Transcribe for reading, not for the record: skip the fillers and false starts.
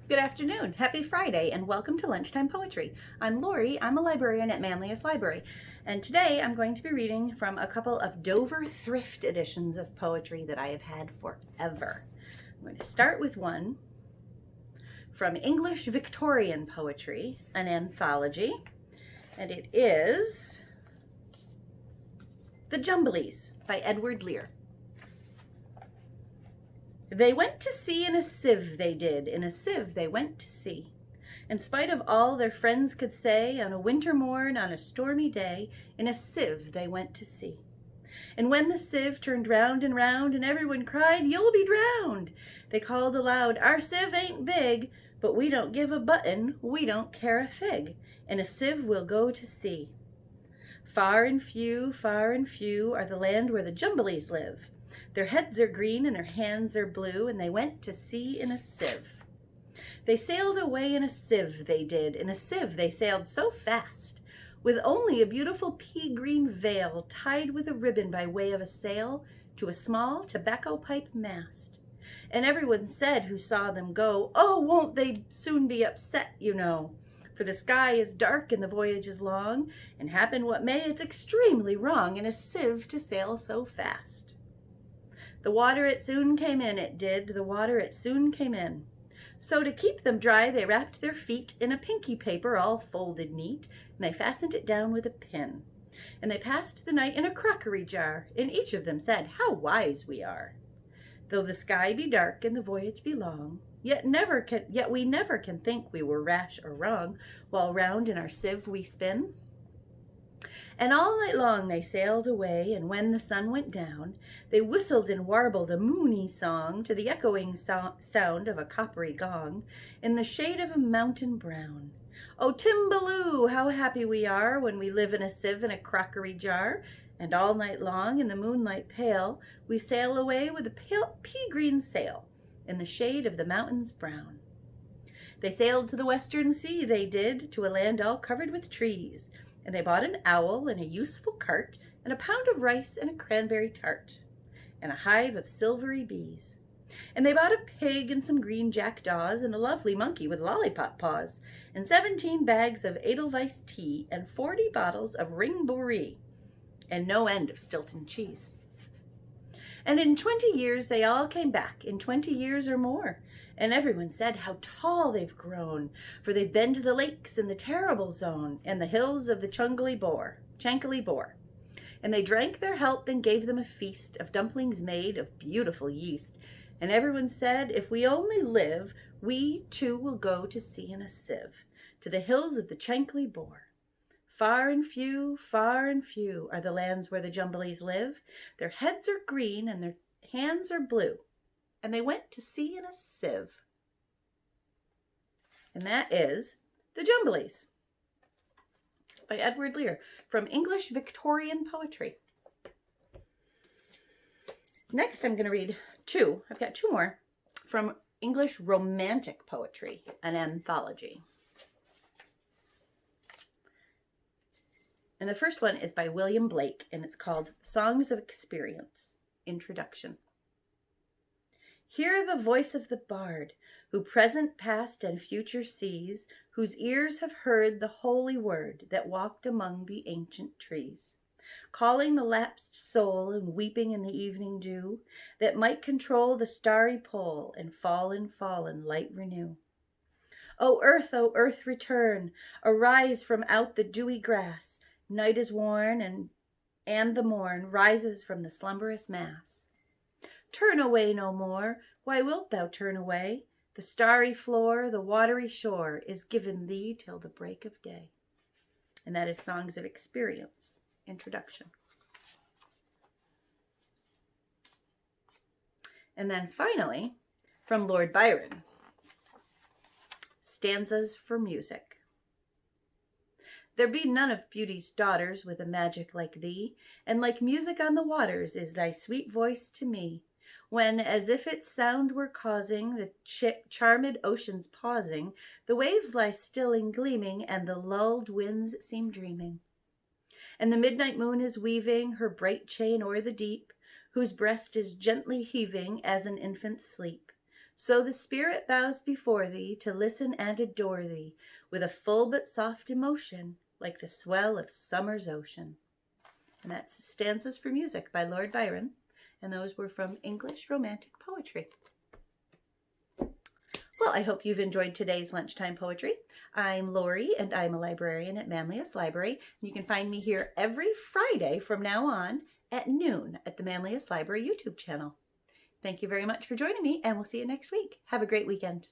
Good afternoon, happy Friday, and welcome to Lunchtime Poetry. I'm Lorie, I'm a librarian at Manlius Library, and today I'm going to be reading from a couple of Dover thrift editions of poetry that I have had forever. I'm going to start with one from English Victorian Poetry, an anthology, and it is The Jumblies by Edward Lear. They went to sea in a sieve, they did, in a sieve they went to sea. In spite of all their friends could say, on a winter morn, on a stormy day, in a sieve they went to sea. And when the sieve turned round, and everyone cried, "You'll be drowned!" they called aloud, "Our sieve ain't big, but we don't give a button, we don't care a fig. In a sieve we'll go to sea." Far and few are the land where the Jumblies live. Their heads are green and their hands are blue, and they went to sea in a sieve. They sailed away in a sieve, they did. In a sieve they sailed so fast, with only a beautiful pea-green veil tied with a ribbon by way of a sail to a small tobacco pipe mast. And everyone said who saw them go, "Oh, won't they soon be upset, you know? For the sky is dark and the voyage is long, and happen what may, it's extremely wrong in a sieve to sail so fast." The water it soon came in, it did, the water it soon came in. So to keep them dry they wrapped their feet in a pinky paper all folded neat, and they fastened it down with a pin. And they passed the night in a crockery jar, and each of them said, "How wise we are! Though the sky be dark and the voyage be long, yet we never can think we were rash or wrong, while round in our sieve we spin." And all night long they sailed away, and when the sun went down, they whistled and warbled a moony song to the echoing sound of a coppery gong in the shade of a mountain brown. "Oh, Timbaloo, how happy we are when we live in a sieve in a crockery jar, and all night long in the moonlight pale we sail away with a pale pea-green sail in the shade of the mountains brown." They sailed to the western sea, they did, to a land all covered with trees, and they bought an owl and a useful cart and a pound of rice and a cranberry tart and a hive of silvery bees. And they bought a pig and some green jackdaws and a lovely monkey with lollipop paws and 17 bags of Edelweiss tea and 40 bottles of Ringboree and no end of Stilton cheese. And in 20 years they all came back, in 20 years or more, and everyone said how tall they've grown, for they've been to the lakes in the terrible zone and the hills of the Chankly Bore. And they drank their health and gave them a feast of dumplings made of beautiful yeast. And everyone said, if we only live, we too will go to sea in a sieve, to the hills of the Chankly Bore. Far and few are the lands where the Jumblies live. Their heads are green and their hands are blue, and they went to sea in a sieve. And that is The Jumblies by Edward Lear from English Victorian Poetry. Next, I'm going to read two. I've got two more from English Romantic Poetry, an anthology. And the first one is by William Blake, and it's called Songs of Experience, Introduction. Hear the voice of the bard, who present, past, and future sees, whose ears have heard the holy word that walked among the ancient trees, calling the lapsed soul and weeping in the evening dew, that might control the starry pole and fallen light renew. O earth, return, arise from out the dewy grass. Night is worn, and the morn rises from the slumberous mass. Turn away no more. Why wilt thou turn away? The starry floor, the watery shore, is given thee till the break of day. And that is Songs of Experience, Introduction. And then finally, from Lord Byron, Stanzas for Music. There be none of beauty's daughters with a magic like thee, and like music on the waters is thy sweet voice to me, when, as if its sound were causing the charmed ocean's pausing, the waves lie still and gleaming, and the lulled winds seem dreaming. And the midnight moon is weaving her bright chain o'er the deep, whose breast is gently heaving as an infant's sleep. So the spirit bows before thee to listen and adore thee with a full but soft emotion like the swell of summer's ocean. And that's Stanzas for Music by Lord Byron. And those were from English Romantic Poetry. Well, I hope you've enjoyed today's Lunchtime Poetry. I'm Lorie, and I'm a librarian at Manlius Library. You can find me here every Friday from now on at noon at the Manlius Library YouTube channel. Thank you very much for joining me, and we'll see you next week. Have a great weekend.